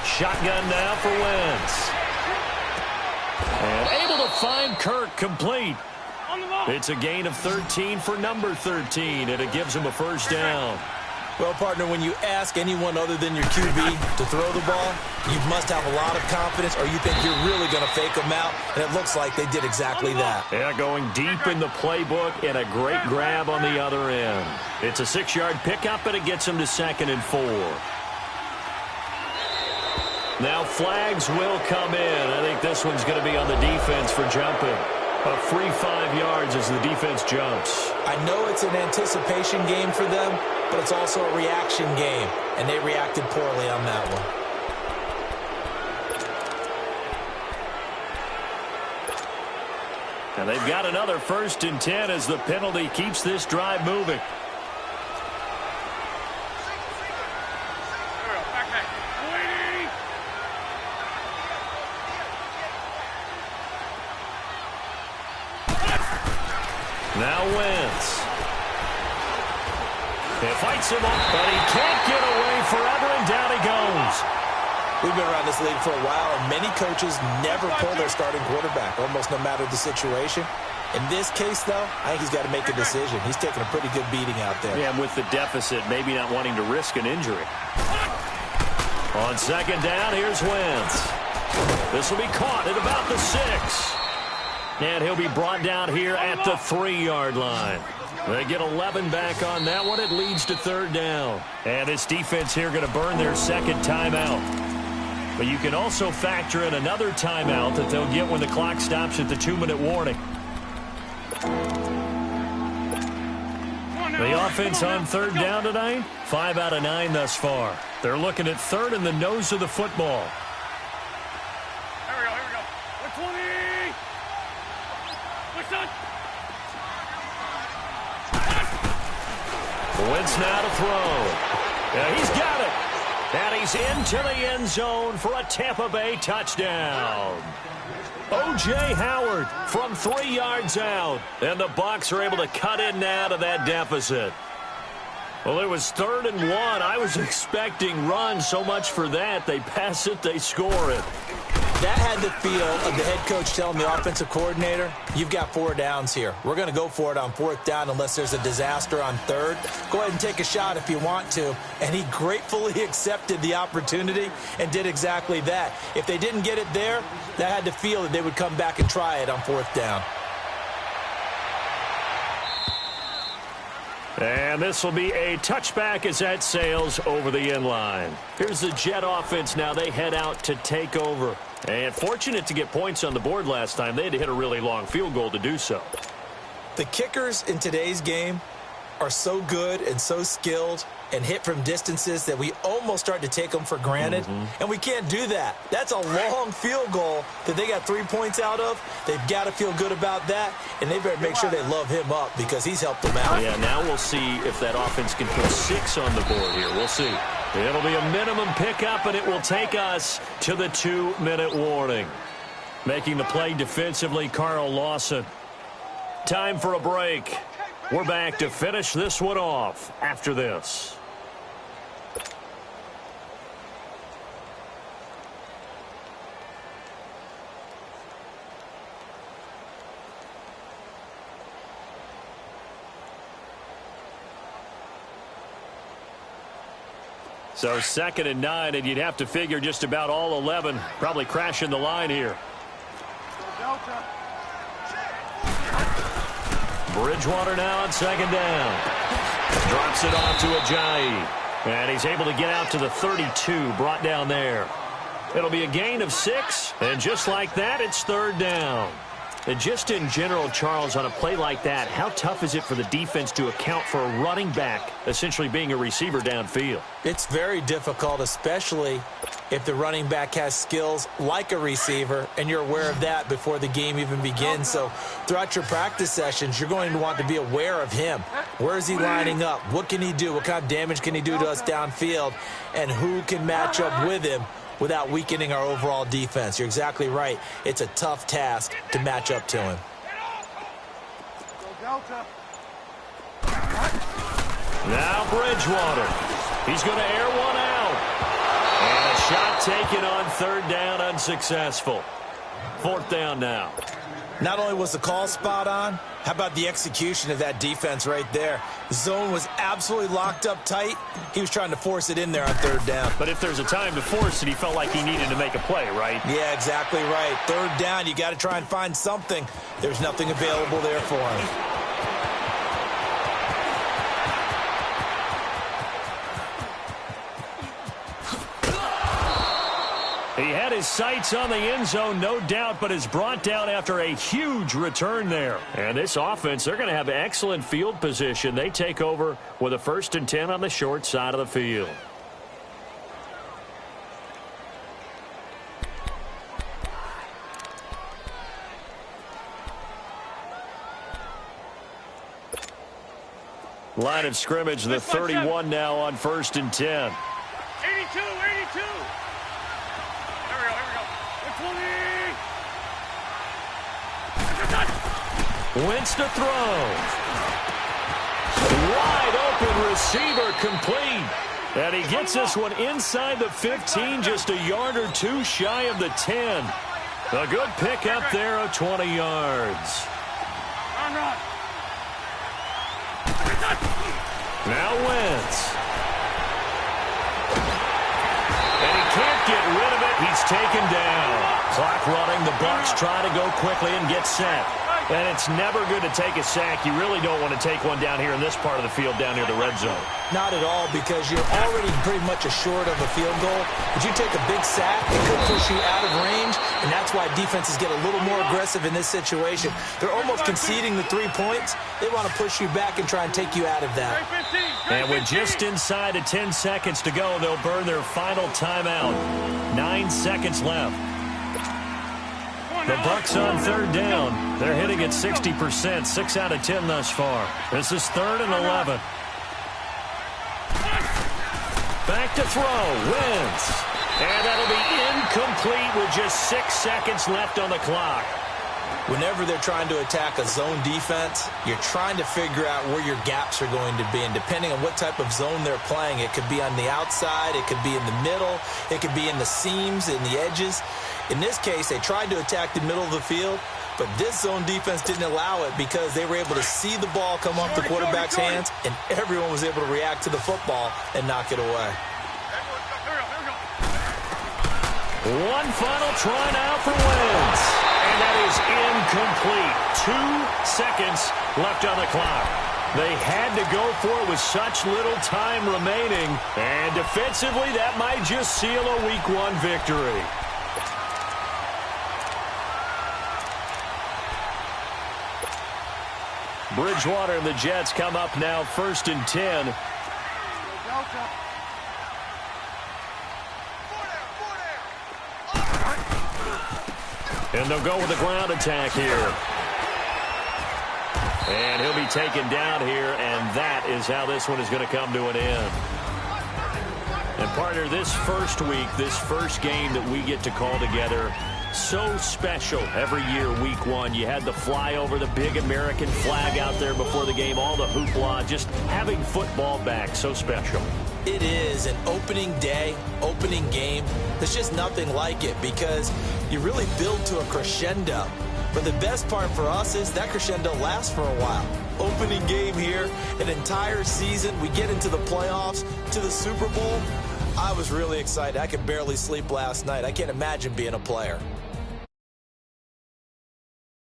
Shotgun now for Wentz. And able to find Kirk, complete. It's a gain of 13 for number 13, and it gives him a first down. Well, partner, when you ask anyone other than your QB to throw the ball, you must have a lot of confidence, or you think you're really going to fake them out, and it looks like they did exactly that. Yeah, going deep in the playbook, and a great grab on the other end. It's a 6-yard pickup, and it gets him to 2nd and 4. Now flags will come in. I think this one's going to be on the defense for jumping. A free 5 yards as the defense jumps. I know it's an anticipation game for them, but it's also a reaction game, and they reacted poorly on that one. And they've got another 1st and 10 as the penalty keeps this drive moving. Now Wentz. It fights him up, but he can't get away forever, and down he goes. We've been around this league for a while, and many coaches never pull their starting quarterback, almost no matter the situation. In this case, though, I think he's got to make a decision. He's taking a pretty good beating out there. Yeah, and with the deficit, maybe not wanting to risk an injury. On 2nd down, here's Wentz. This will be caught at about the 6. And he'll be brought down here at the 3-yard line. They get 11 back on that one. It leads to 3rd down. And this defense here going to burn their 2nd timeout. But you can also factor in another timeout that they'll get when the clock stops at the 2-minute warning. The offense on 3rd down tonight, 5 out of 9 thus far. They're looking at 3rd in the nose of the football. Wentz now to throw. Yeah, he's got it. And he's into the end zone for a Tampa Bay touchdown. O.J. Howard from 3 yards out. And the Bucs are able to cut in now to that deficit. Well, it was 3rd and 1. I was expecting run, so much for that. They pass it, they score it. That had the feel of the head coach telling the offensive coordinator, you've got 4 downs here. We're going to go for it on 4th down unless there's a disaster on 3rd. Go ahead and take a shot if you want to. And he gratefully accepted the opportunity and did exactly that. If they didn't get it there, that had the feel that they would come back and try it on 4th down. And this will be a touchback as that sails over the end line. Here's the Jet offense now. They head out to take over. And fortunate to get points on the board last time. They had to hit a really long field goal to do so. The kickers in today's game are so good and so skilled, and hit from distances that we almost start to take them for granted. And we can't do that. That's a long field goal that they got 3 points out of. They've got to feel good about that, and they better make sure they love him up because he's helped them out. Yeah, now we'll see if that offense can put 6 on the board here. We'll see. It'll be a minimum pickup, and it will take us to the 2-minute warning. Making the play defensively, Carl Lawson. Time for a break. We're back to finish this one off after this. So 2nd and 9, and you'd have to figure just about all 11 probably crashing the line here. Bridgewater now on 2nd down. Drops it off to Ajayi. And he's able to get out to the 32, brought down there. It'll be a gain of 6, and just like that, it's 3rd down. And just in general, Charles, on a play like that, how tough is it for the defense to account for a running back essentially being a receiver downfield? It's very difficult, especially if the running back has skills like a receiver, and you're aware of that before the game even begins. So throughout your practice sessions, you're going to want to be aware of him. Where is he lining up? What can he do? What kind of damage can he do to us downfield? And who can match up with him without weakening our overall defense? You're exactly right. It's a tough task to match up to him. Now Bridgewater. He's going to air one out. And a shot taken on 3rd down, unsuccessful. 4th down now. Not only was the call spot on, how about the execution of that defense right there? The zone was absolutely locked up tight. He was trying to force it in there on 3rd down. But if there's a time to force it, he felt like he needed to make a play, right? Yeah, exactly right. 3rd down, you got to try and find something. There's nothing available there for him. He had his sights on the end zone, no doubt, but is brought down after a huge return there. And this offense, they're going to have excellent field position. They take over with a 1st and 10 on the short side of the field. Line of scrimmage, the 31 now on 1st and 10. 82, 82. Wentz to throw. Wide open receiver complete. And he gets this one inside the 15, just a yard or 2 shy of the 10. A good pickup there of 20 yards. Now Wentz. And he can't get rid of it. He's taken down. Clock running. The Bucs try to go quickly and get set. And it's never good to take a sack. You really don't want to take one down here in this part of the field down near the red zone. Not at all, because you're already pretty much assured of a field goal. But you take a big sack, it could push you out of range, and that's why defenses get a little more aggressive in this situation. They're almost conceding the 3 points. They want to push you back and try and take you out of that. And with just inside of 10 seconds to go, they'll burn their final timeout. 9 seconds left. The Bucs on 3rd down. They're hitting at 60%, 6 out of 10 thus far. This is 3rd and 11. Back to throw. Wentz. And that'll be incomplete with just 6 seconds left on the clock. Whenever they're trying to attack a zone defense, you're trying to figure out where your gaps are going to be. And depending on what type of zone they're playing, it could be on the outside, it could be in the middle, it could be in the seams, in the edges. In this case, they tried to attack the middle of the field, but this zone defense didn't allow it because they were able to see the ball come off the quarterback's hands, and everyone was able to react to the football and knock it away. One final try now for Wentz. And that is incomplete. 2 seconds left on the clock. They had to go for it with such little time remaining. And defensively, that might just seal a Week 1 victory. Bridgewater and the Jets come up now 1st and 10. And they'll go with the ground attack here. And he'll be taken down here, and that is how this one is going to come to an end. And partner, this first week, this first game that we get to call together, so special every year, week one. You had the flyover, the big American flag out there before the game, all the hoopla, just having football back, so special. It is an opening day, opening game. There's just nothing like it because you really build to a crescendo. But the best part for us is that crescendo lasts for a while. Opening game here, an entire season. We get into the playoffs, to the Super Bowl. I was really excited. I could barely sleep last night. I can't imagine being a player.